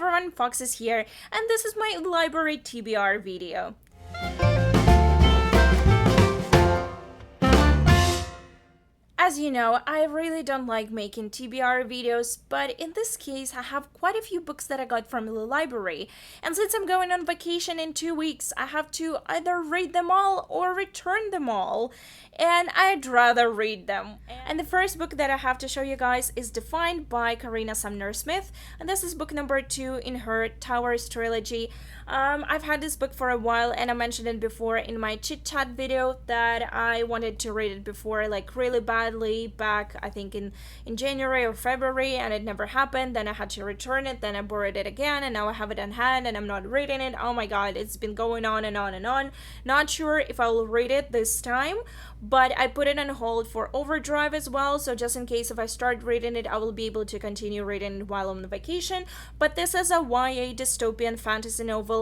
everyone, Fox is here, and this is my library TBR video. As you know, I really don't like making TBR videos, but in this case, I have quite a few books that I got from the library. And since I'm going on vacation in 2 weeks, I have to either read them all or return them all. And I'd rather read them. And the first book that I have to show you guys is Defined by Karina Sumner Smith. And this is book number 2 in her Towers trilogy. I've had this book for a while, and I mentioned it before in my chit chat video that I wanted to read it before, like really badly, back I think in January or February, and it never happened. Then I had to return it, then I borrowed it again, and now I have it on hand and I'm not reading it. Oh my god, it's been going on and on and on. Not sure if I will read it this time, but I put it on hold for Overdrive as well, so just in case if I start reading it, I will be able to continue reading it while on vacation. But this is a YA dystopian fantasy novel.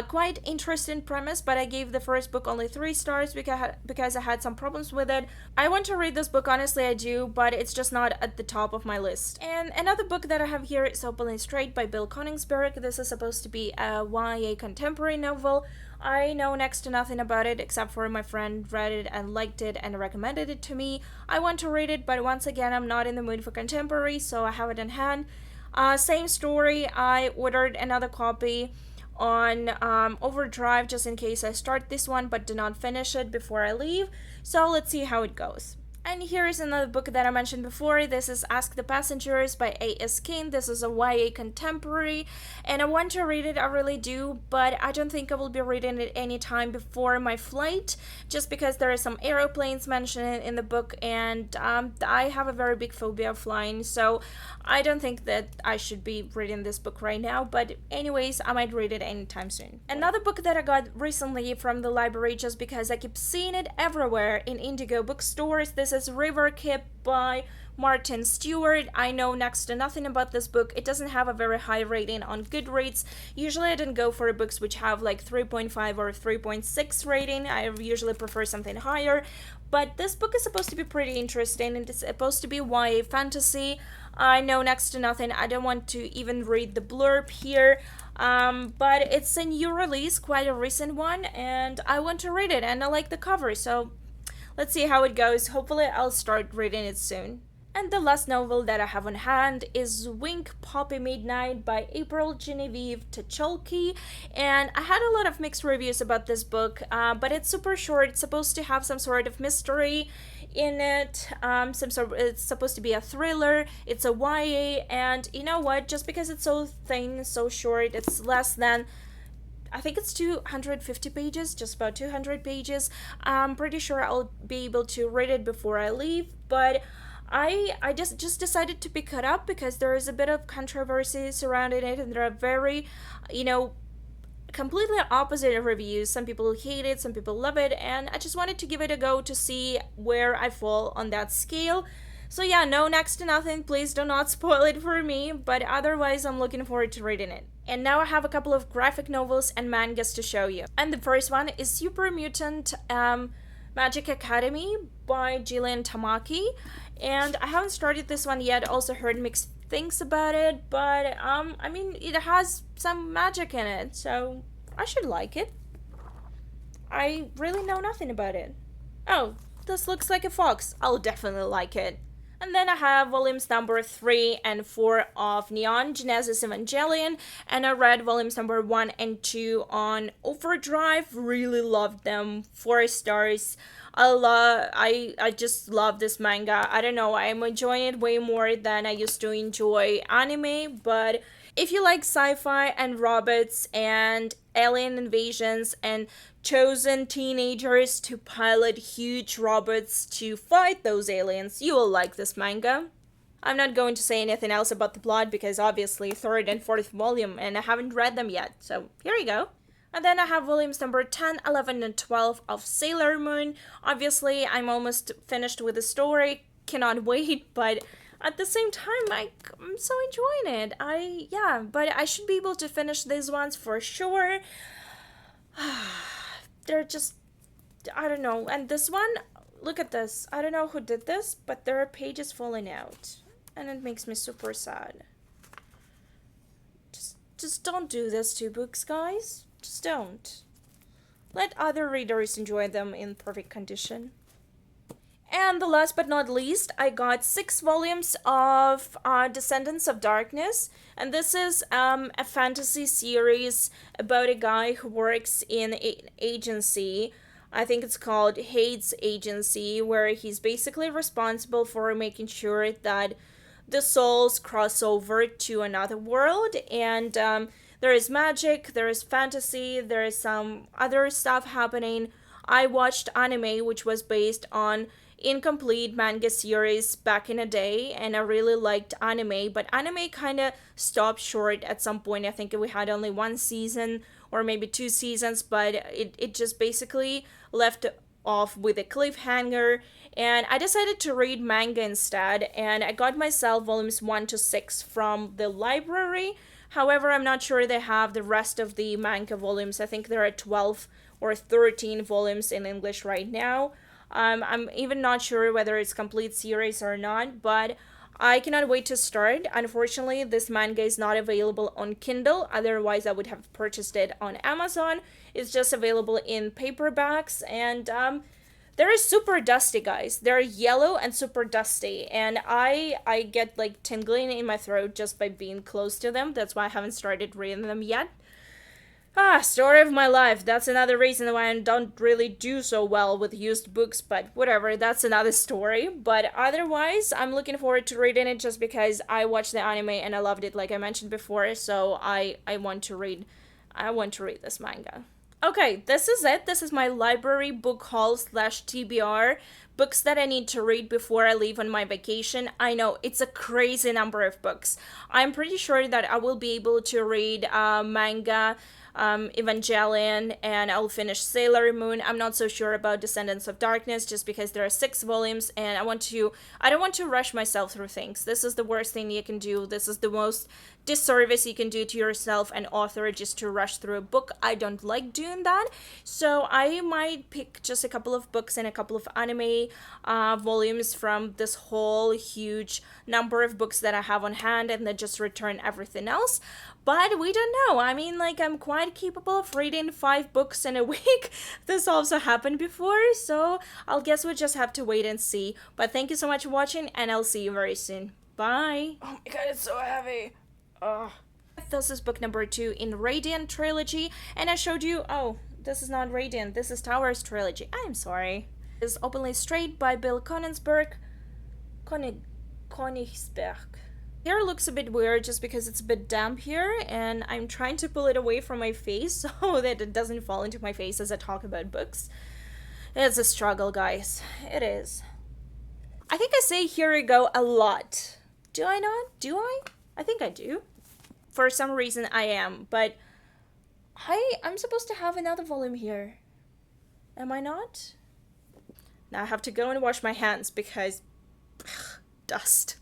Quite interesting premise, but I gave the first book only 3 stars because I had some problems with it. I want to read this book, honestly I do, but it's just not at the top of my list. And another book that I have here is Openly Straight by Bill Koningsberg. This is supposed to be a YA contemporary novel. I know next to nothing about it except for my friend read it and liked it and recommended it to me. I want to read it, but once again I'm not in the mood for contemporary, so I have it in hand. Same story, I ordered another copy on Overdrive just in case I start this one but do not finish it before I leave. So let's see how it goes. And here's another book that I mentioned before. This is Ask the Passengers by A.S. King. This is a YA contemporary, and I want to read it, I really do, but I don't think I will be reading it anytime before my flight, just because there are some aeroplanes mentioned in the book, and I have a very big phobia of flying, so I don't think that I should be reading this book right now, but anyways, I might read it anytime soon. Another book that I got recently from the library just because I keep seeing it everywhere in Indigo bookstores. This is River Kip by Martin Stewart. I know next to nothing about this book. It doesn't have a very high rating on Goodreads. Usually I don't go for books which have like 3.5 or 3.6 rating. I usually prefer something higher. But this book is supposed to be pretty interesting. It's supposed to be YA fantasy. I know next to nothing. I don't want to even read the blurb here. But it's a new release, quite a recent one, and I want to read it, and I like the cover, so let's see how it goes. Hopefully I'll start reading it soon. And the last novel that I have on hand is Wink Poppy Midnight by April Genevieve Tacholke. And I had a lot of mixed reviews about this book, but it's super short. It's supposed to have some sort of mystery in it. It's supposed to be a thriller. It's a YA, and you know what? Just because it's so thin, so short, it's less than, I think it's 250 pages, just about 200 pages. I'm pretty sure I'll be able to read it before I leave, but I just decided to pick it up because there is a bit of controversy surrounding it, and there are very, completely opposite reviews. Some people hate it, some people love it, and I just wanted to give it a go to see where I fall on that scale. So yeah, no, next to nothing, please do not spoil it for me, but otherwise I'm looking forward to reading it. And now I have a couple of graphic novels and mangas to show you. And the first one is Super Mutant Magic Academy by Jillian Tamaki. And I haven't started this one yet, also heard mixed things about it, but I mean, it has some magic in it, so I should like it. I really know nothing about it. Oh, this looks like a fox. I'll definitely like it. And then I have volumes number 3 and 4 of Neon Genesis Evangelion, and I read volumes number 1 and 2 on Overdrive. Really loved them. 4 stars. I just love this manga. I don't know, I'm enjoying it way more than I used to enjoy anime, but if you like sci-fi and robots and alien invasions and chosen teenagers to pilot huge robots to fight those aliens, you will like this manga. I'm not going to say anything else about the plot because obviously 3rd and 4th volume and I haven't read them yet, so here you go. And then I have volumes number 10, 11, and 12 of Sailor Moon. Obviously, I'm almost finished with the story, cannot wait, but at the same time, I'm so enjoying it. But I should be able to finish these ones for sure. They're just, I don't know. And this one, look at this. I don't know who did this, but there are pages falling out. And it makes me super sad. Just Just don't do this to books, guys. Just don't. Let other readers enjoy them in perfect condition. And the last but not least, I got 6 volumes of Descendants of Darkness. And this is a fantasy series about a guy who works in an agency. I think it's called Hades Agency, where he's basically responsible for making sure that the souls cross over to another world. And there is magic, there is fantasy, there is some other stuff happening. I watched anime, which was based on incomplete manga series back in a day, and I really liked anime, but anime kind of stopped short at some point. I think we had only 1 season or maybe 2 seasons, but it just basically left off with a cliffhanger, and I decided to read manga instead, and I got myself volumes 1 to 6 from the library. However, I'm not sure they have the rest of the manga volumes. I think there are 12 or 13 volumes in English right now. I'm even not sure whether it's complete series or not, but I cannot wait to start. Unfortunately, this manga is not available on Kindle, otherwise I would have purchased it on Amazon. It's just available in paperbacks, and they're super dusty, guys. They're yellow and super dusty, and I get like tingling in my throat just by being close to them. That's why I haven't started reading them yet. Story of my life. That's another reason why I don't really do so well with used books, but whatever, that's another story. But otherwise, I'm looking forward to reading it just because I watched the anime and I loved it, like I mentioned before, so I want to read this manga. Okay, this is it. This is my library book haul slash TBR. Books that I need to read before I leave on my vacation. I know, it's a crazy number of books. I'm pretty sure that I will be able to read manga, Evangelion, and I'll finish Sailor Moon. I'm not so sure about Descendants of Darkness just because there are 6 volumes and I don't want to rush myself through things. This is the worst thing you can do. This is the most disservice you can do to yourself and author, just to rush through a book. I don't like doing that. So I might pick just a couple of books and a couple of anime volumes from this whole huge number of books that I have on hand and then just return everything else. But we don't know. I mean, like, I'm quite capable of reading 5 books in a week. This also happened before, so I'll guess we'll just have to wait and see. But thank you so much for watching, and I'll see you very soon. Bye! Oh my god, it's so heavy. Ugh. This is book number 2 in Radiant Trilogy, and I showed you, oh, this is not Radiant, this is Towers Trilogy. I'm sorry. It's Openly Straight by Bill Konigsberg. Konigsberg. Hair looks a bit weird just because it's a bit damp here, and I'm trying to pull it away from my face so that it doesn't fall into my face as I talk about books. It's a struggle, guys. It is. I think I say "here we go" a lot. Do I not? Do I? I think I do. For some reason I am, but I'm supposed to have another volume here. Am I not? Now I have to go and wash my hands because dust.